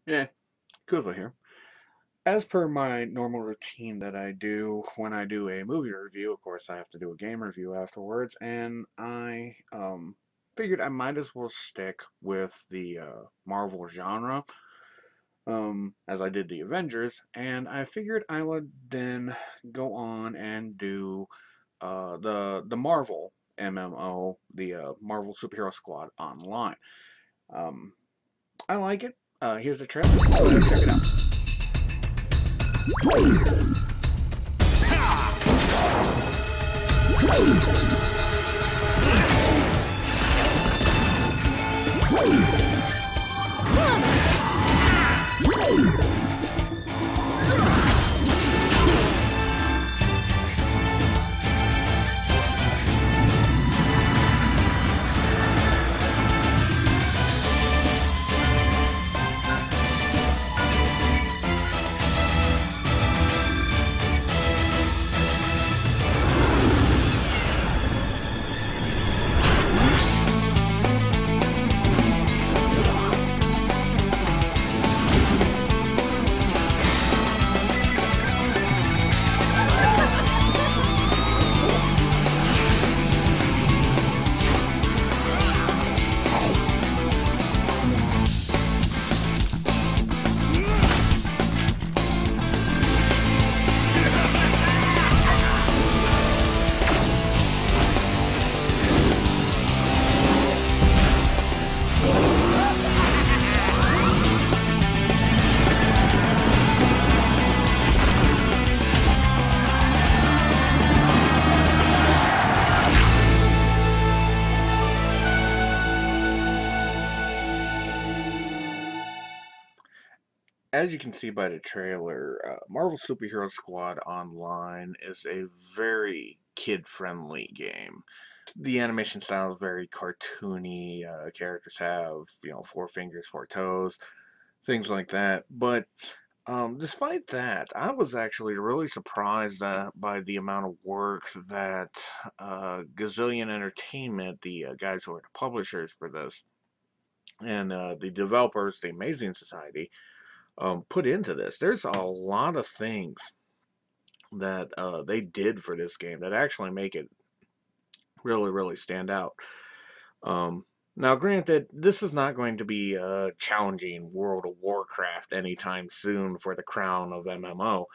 Yeah, Cuthla here. As per my normal routine that I do when I do a movie review, of course I have to do a game review afterwards, and I figured I might as well stick with the Marvel genre, as I did the Avengers, and I figured I would then go on and do the Marvel MMO, the Marvel Superhero Squad Online. Um, I like it. Here's the trailer. Check it out. As you can see by the trailer, Marvel Superhero Squad Online is a very kid-friendly game. The animation style is very cartoony. Characters have, four fingers, four toes, things like that. But despite that, I was actually really surprised by the amount of work that Gazillion Entertainment, the guys who are the publishers for this, and the developers, the Amazing Society, put into this. There's a lot of things that they did for this game that actually make it really, really stand out. Now, granted, this is not going to be challenging World of Warcraft anytime soon for the crown of MMO.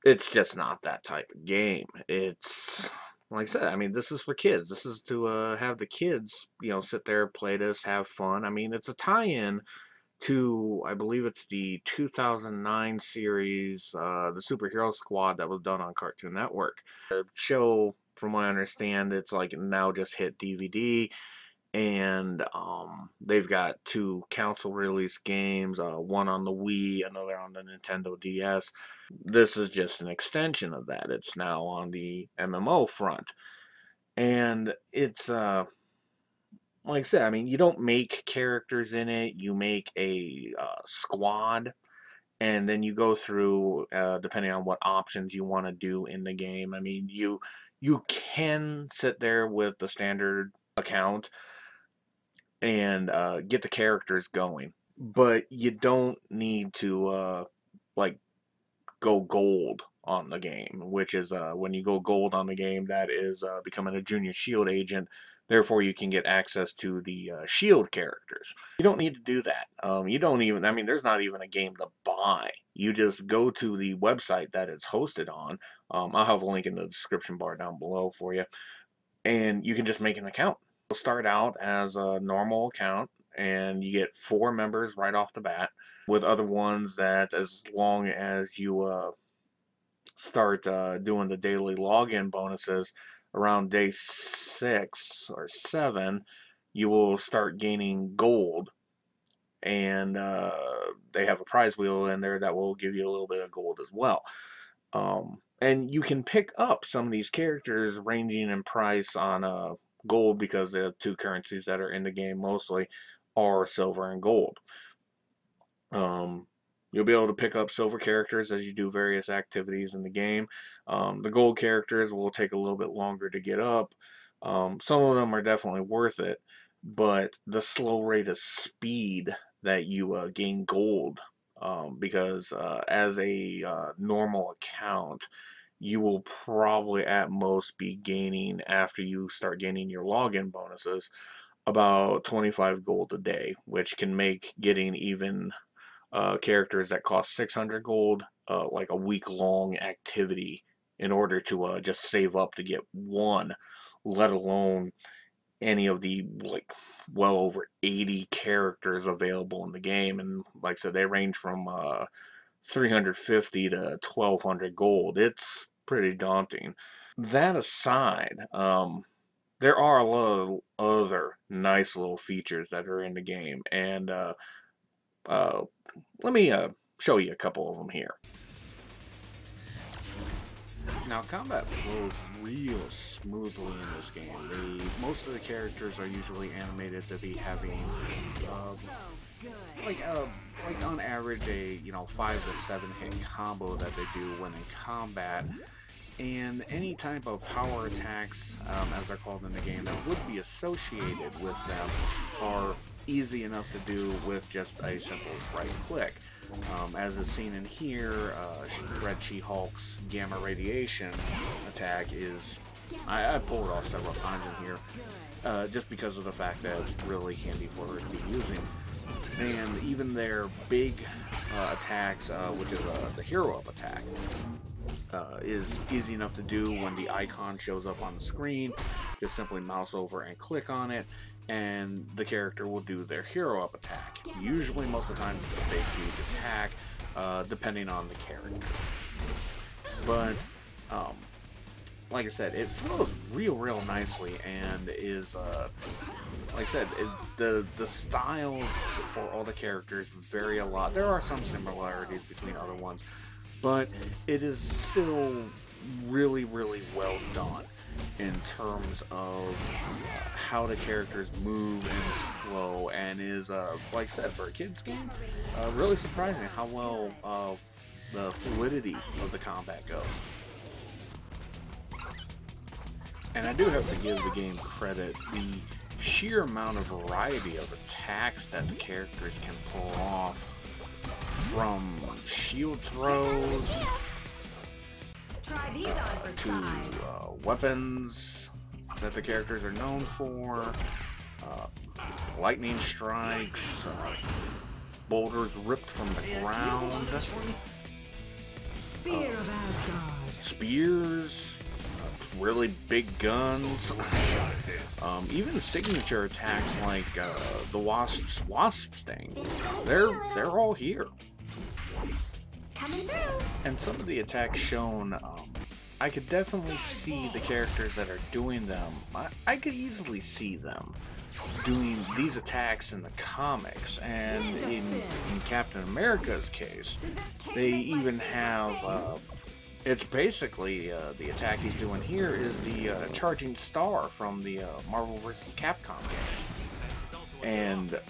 It's just not that type of game. It's like I said. I mean, this is for kids. This is to have the kids, sit there, play this, have fun. I mean, it's a tie-in to, I believe it's the 2009 series, the Superhero Squad that was done on Cartoon Network. The show, from what I understand, it's like now just hit DVD, and they've got two console release games, one on the Wii, another on the Nintendo DS. This is just an extension of that. It's now on the MMO front, and it's like I said, I mean, you don't make characters in it. You make a squad, and then you go through, depending on what options you want to do in the game. I mean, you can sit there with the standard account and get the characters going, but you don't need to like go gold on the game, which is when you go gold on the game, that is becoming a junior shield agent. Therefore, you can get access to the shield characters. You don't need to do that. You don't even, I mean, there's not even a game to buy. You just go to the website that it's hosted on. I'll have a link in the description bar down below for you. And you can just make an account. You'll start out as a normal account, and you get 4 members right off the bat, with other ones that, as long as you start doing the daily login bonuses around day 6 or 7, you will start gaining gold, and they have a prize wheel in there that will give you a little bit of gold as well. And you can pick up some of these characters ranging in price on gold, because the two currencies that are in the game mostly are silver and gold. You'll be able to pick up silver characters as you do various activities in the game. The gold characters will take a little bit longer to get up. Some of them are definitely worth it. but the slow rate of speed that you gain gold, because as a normal account, you will probably at most be gaining, after you start gaining your login bonuses, about 25 gold a day, which can make getting even characters that cost 600 gold like a week-long activity in order to just save up to get one, let alone any of the like well over 80 characters available in the game. And like I said, they range from 350 to 1200 gold. It's pretty daunting. That aside, there are a lot of other nice little features that are in the game, and uh, let me show you a couple of them here. Now, combat flows real smoothly in this game. Most of the characters are usually animated to be having, uh, like on average, a 5 to 7 hit combo that they do when in combat, and any type of power attacks, as they're called in the game, that would be associated with them are easy enough to do with just a simple right click. As is seen in here, Red She-Hulk's gamma radiation attack is, I pulled it off several times in here, just because of the fact that it's really handy for her to be using. And even their big attacks, which is the hero up attack, is easy enough to do when the icon shows up on the screen. Just simply mouse over and click on it, and the character will do their hero up attack. Usually, most of the time, it's a big, huge attack, depending on the character. But, like I said, it flows real nicely, and is, like I said, the styles for all the characters vary a lot. There are some similarities between other ones, but it is still really well done in terms of how the characters move and flow, and is, like I said, for a kid's game, really surprising how well the fluidity of the combat goes. And I do have to give the game credit. The sheer amount of variety of attacks that the characters can pull off, from shield throws to weapons that the characters are known for, lightning strikes, boulders ripped from the ground, spears, really big guns, even signature attacks like the wasp sting. They're all here. And some of the attacks shown, I could definitely see the characters that are doing them. I could easily see them doing these attacks in the comics, and in Captain America's case, they even have, it's basically, the attack he's doing here is the charging star from the Marvel vs. Capcom games. And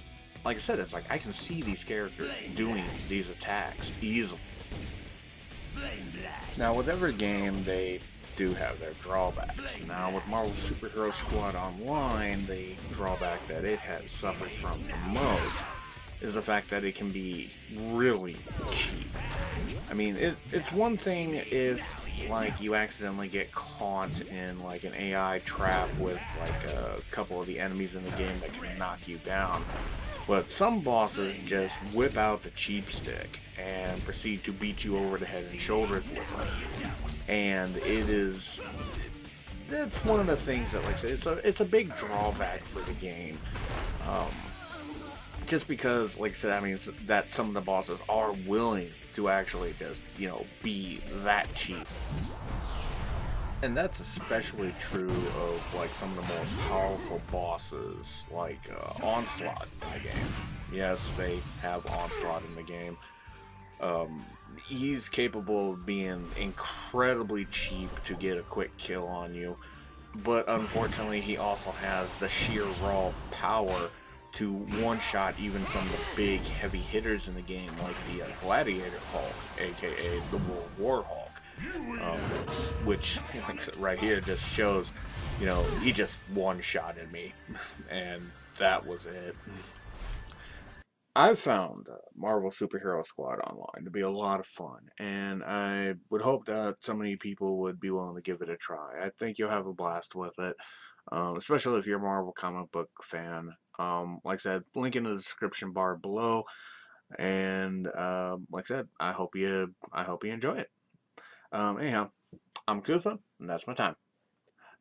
like I said, it's like I can see these characters doing these attacks easily. Now, with every game, they do have their drawbacks. Now, with Marvel Superhero Squad Online, the drawback that it has suffered from the most is the fact that it can be really cheap. I mean, it's one thing if, like, you accidentally get caught in, like, an AI trap with, like, a couple of the enemies in the game that can knock you down. But some bosses just whip out the cheap stick and proceed to beat you over the head and shoulders with it. And it's one of the things that, like I said, it's a big drawback for the game. Just because, like I said, I mean, that some of the bosses are willing to actually just, be that cheap. And that's especially true of, like, some of the most powerful bosses, like Onslaught in the game. Yes, they have Onslaught in the game. He's capable of being incredibly cheap to get a quick kill on you, but unfortunately he also has the sheer raw power to one-shot even some of the big heavy hitters in the game, like the Gladiator Hulk, aka the World War Hulk. Which, like, right here just shows, he just one-shotted me, and that was it. I've found Marvel Superhero Squad online to be a lot of fun, and I would hope that so many people would be willing to give it a try. I think you'll have a blast with it, especially if you're a Marvel comic book fan. Like I said, link in the description bar below, and like I said, I hope you enjoy it. Anyhow, I'm Cuthla, and that's my time.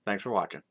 Thanks for watching.